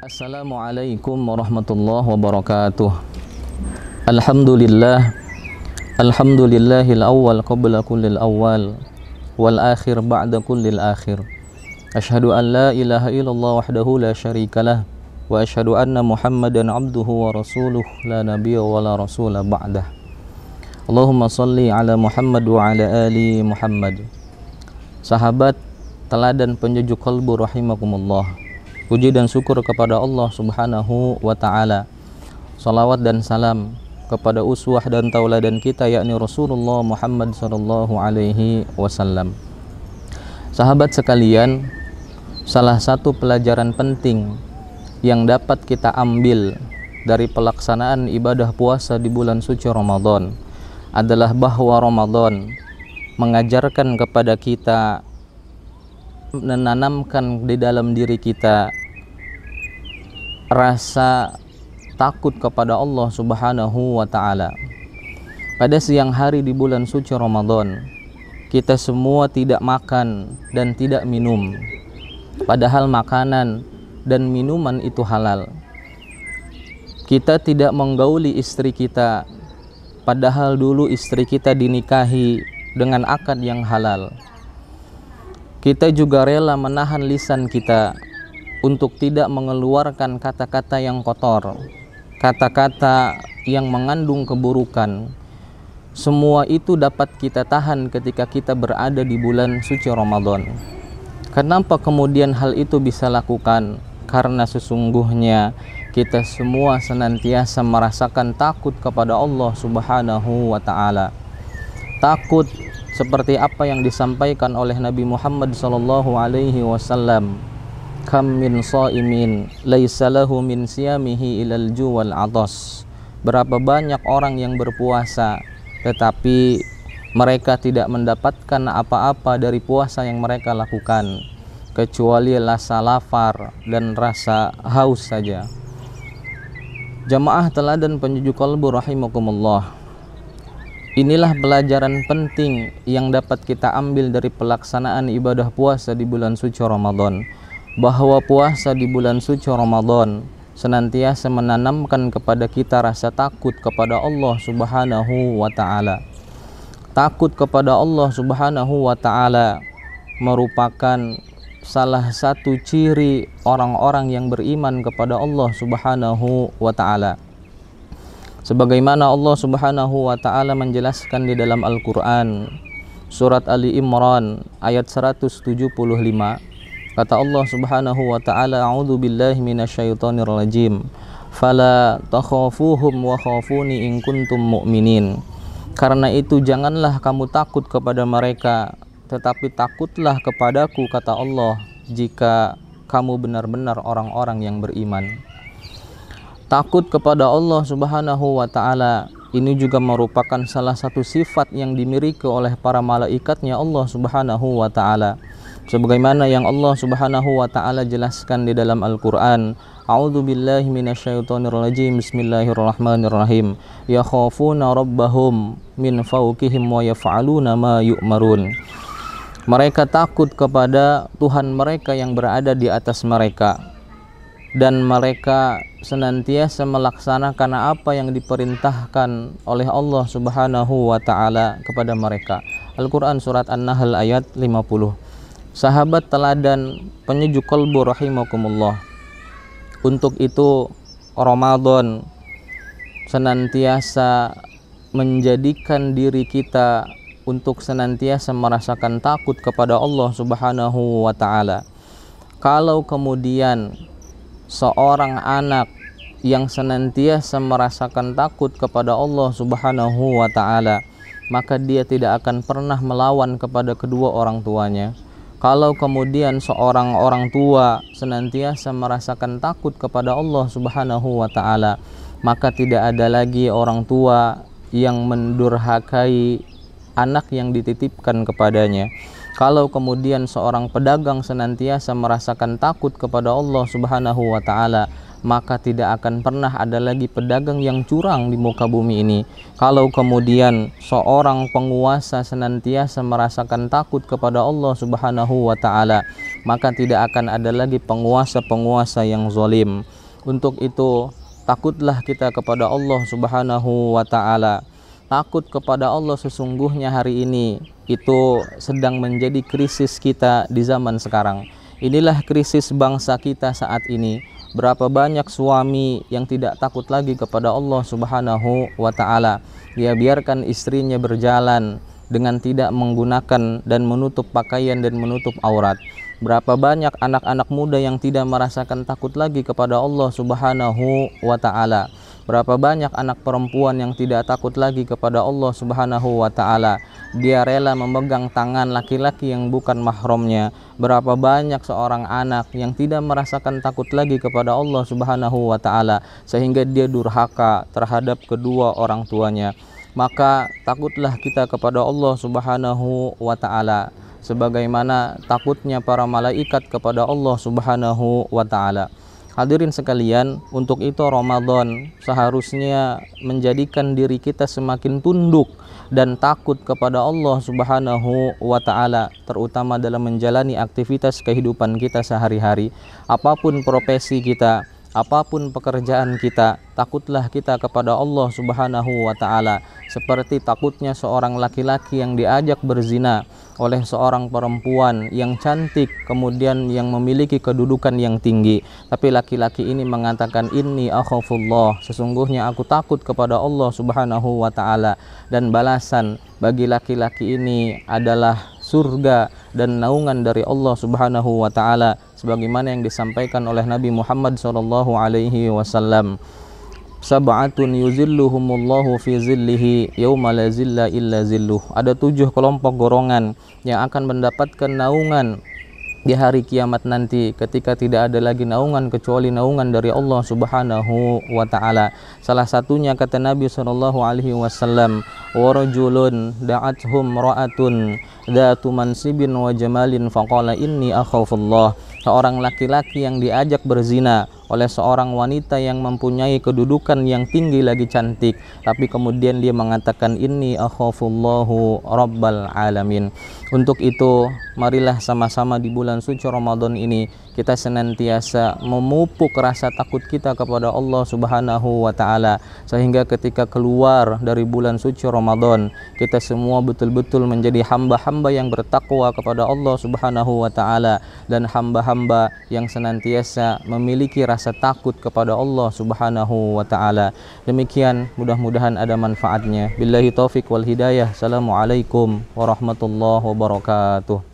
Assalamualaikum warahmatullahi wabarakatuh. Alhamdulillah. Alhamdulillahil awwal qabla kullil awwal wal akhir ba'da kullil akhir. Asyhadu an la ilaha illallah wahdahu la syarikalah wa asyhadu anna Muhammadan abduhu wa rasuluh la nabiyya wa la rasula ba'dah. Allahumma salli ala Muhammad wa ala ali Muhammad. Sahabat teladan penyejuk kalbu rahimakumullah. Puji dan syukur kepada Allah Subhanahu wa ta'ala. Salawat dan salam kepada uswah dan tauladan kita, yakni Rasulullah Muhammad sallallahu alaihi wasallam. Sahabat sekalian, salah satu pelajaran penting yang dapat kita ambil dari pelaksanaan ibadah puasa di bulan suci Ramadan adalah bahwa Ramadan mengajarkan kepada kita, menanamkan di dalam diri kita rasa takut kepada Allah Subhanahu wa ta'ala. Pada siang hari di bulan suci Ramadan, kita semua tidak makan dan tidak minum, padahal makanan dan minuman itu halal. Kita tidak menggauli istri kita, padahal dulu istri kita dinikahi dengan akad yang halal. Kita juga rela menahan lisan kita untuk tidak mengeluarkan kata-kata yang kotor, kata-kata yang mengandung keburukan. Semua itu dapat kita tahan ketika kita berada di bulan suci Ramadan. Kenapa kemudian hal itu bisa lakukan? Karena sesungguhnya kita semua senantiasa merasakan takut kepada Allah Subhanahu wa ta'ala. Takut seperti apa yang disampaikan oleh Nabi Muhammad sallallahu alaihi wasallam, kam min shaimin laisa lahu min siyamihi ilal ju' wal 'atas. Berapa banyak orang yang berpuasa tetapi mereka tidak mendapatkan apa-apa dari puasa yang mereka lakukan kecuali rasa lapar dan rasa haus saja. Jamaah teladan penyejuk kalbu rahimakumullah. Inilah pelajaran penting yang dapat kita ambil dari pelaksanaan ibadah puasa di bulan suci Ramadan, bahwa puasa di bulan suci Ramadan senantiasa menanamkan kepada kita rasa takut kepada Allah Subhanahu wa ta'ala. Takut kepada Allah Subhanahu wa ta'ala merupakan salah satu ciri orang-orang yang beriman kepada Allah Subhanahu wa ta'ala. Sebagaimana Allah Subhanahu wa ta'ala menjelaskan di dalam Al-Quran surat Ali Imran ayat 175, kata Allah Subhanahu wa ta'ala, a'udzu billahi minasyaitonir rajim, fala takhafuhum wa khafuni in kuntum mu'minin. Karena itu janganlah kamu takut kepada mereka, tetapi takutlah kepadaku, kata Allah, jika kamu benar-benar orang-orang yang beriman. Takut kepada Allah Subhanahu wa ta'ala ini juga merupakan salah satu sifat yang dimiliki oleh para malaikatnya Allah Subhanahu wa ta'ala. Sebagaimana yang Allah Subhanahu wa ta'ala jelaskan di dalam Al-Quran, a'udzu billahi minasyaitonir rajim, bismillahirrahmanirrahim, yakhafuna rabbahum min fawqihim wa yaf'aluna ma yu'marun. Mereka takut kepada Tuhan mereka yang berada di atas mereka, dan mereka senantiasa melaksanakan apa yang diperintahkan oleh Allah Subhanahu wa ta'ala kepada mereka. Al-Quran surat An-Nahl ayat 50. Sahabat teladan penyejuk kalbu rahimakumullah, untuk itu Ramadan senantiasa menjadikan diri kita untuk senantiasa merasakan takut kepada Allah Subhanahu wa ta'ala. Kalau kemudian seorang anak yang senantiasa merasakan takut kepada Allah Subhanahu wa ta'ala, maka dia tidak akan pernah melawan kepada kedua orang tuanya. Kalau kemudian seorang orang tua senantiasa merasakan takut kepada Allah Subhanahu wa ta'ala, maka tidak ada lagi orang tua yang mendurhakai anak yang dititipkan kepadanya. Kalau kemudian seorang pedagang senantiasa merasakan takut kepada Allah Subhanahu wa ta'ala, maka tidak akan pernah ada lagi pedagang yang curang di muka bumi ini. Kalau kemudian seorang penguasa senantiasa merasakan takut kepada Allah Subhanahu wa taala, maka tidak akan ada lagi penguasa-penguasa yang zalim. Untuk itu, takutlah kita kepada Allah Subhanahu wa taala. Takut kepada Allah sesungguhnya hari ini itu sedang menjadi krisis kita di zaman sekarang. Inilah krisis bangsa kita saat ini. Berapa banyak suami yang tidak takut lagi kepada Allah Subhanahu wa taala. Dia biarkan istrinya berjalan dengan tidak menggunakan dan menutup pakaian dan menutup aurat. Berapa banyak anak-anak muda yang tidak merasakan takut lagi kepada Allah Subhanahu wa taala. Berapa banyak anak perempuan yang tidak takut lagi kepada Allah Subhanahu wa taala. Dia rela memegang tangan laki-laki yang bukan mahramnya. Berapa banyak seorang anak yang tidak merasakan takut lagi kepada Allah Subhanahu wa taala sehingga dia durhaka terhadap kedua orang tuanya. Maka takutlah kita kepada Allah Subhanahu wa taala sebagaimana takutnya para malaikat kepada Allah Subhanahu wa taala. Hadirin sekalian, untuk itu Ramadan seharusnya menjadikan diri kita semakin tunduk dan takut kepada Allah Subhanahu wa taala, terutama dalam menjalani aktivitas kehidupan kita sehari-hari. Apapun profesi kita, apapun pekerjaan kita, takutlah kita kepada Allah Subhanahu wa taala seperti takutnya seorang laki-laki yang diajak berzina oleh seorang perempuan yang cantik, kemudian yang memiliki kedudukan yang tinggi. Tapi laki-laki ini mengatakan, inni akhafullah, sesungguhnya aku takut kepada Allah Subhanahu wa taala. Dan balasan bagi laki-laki ini adalah surga dan naungan dari Allah Subhanahu wa taala, sebagaimana yang disampaikan oleh Nabi Muhammad sallallahu alaihi wasallam. Sab'atun yuzilluhumullahu fi zillihi yauma la zilla illa zilluh. Ada 7 kelompok golongan yang akan mendapatkan naungan di hari kiamat nanti, ketika tidak ada lagi naungan kecuali naungan dari Allah Subhanahu wa taala. Salah satunya kata Nabi sallallahu alaihi wasallam, wa rajulun da'athum ra'atun dzatu mansibin wa jamalin faqala inni akhafullah. Seorang laki-laki yang diajak berzina oleh seorang wanita yang mempunyai kedudukan yang tinggi lagi cantik, tapi kemudian dia mengatakan inni akhafullahu rabbal alamin. Untuk itu, marilah sama-sama di bulan suci Ramadan ini kita senantiasa memupuk rasa takut kita kepada Allah Subhanahu wa taala, sehingga ketika keluar dari bulan suci Ramadan, kita semua betul-betul menjadi hamba-hamba yang bertakwa kepada Allah Subhanahu wa taala dan hamba-hamba yang senantiasa memiliki rasa takut kepada Allah Subhanahu wa taala. Demikian, mudah-mudahan ada manfaatnya. Billahi taufik wal hidayah. Assalamualaikum warahmatullahi wabarakatuh.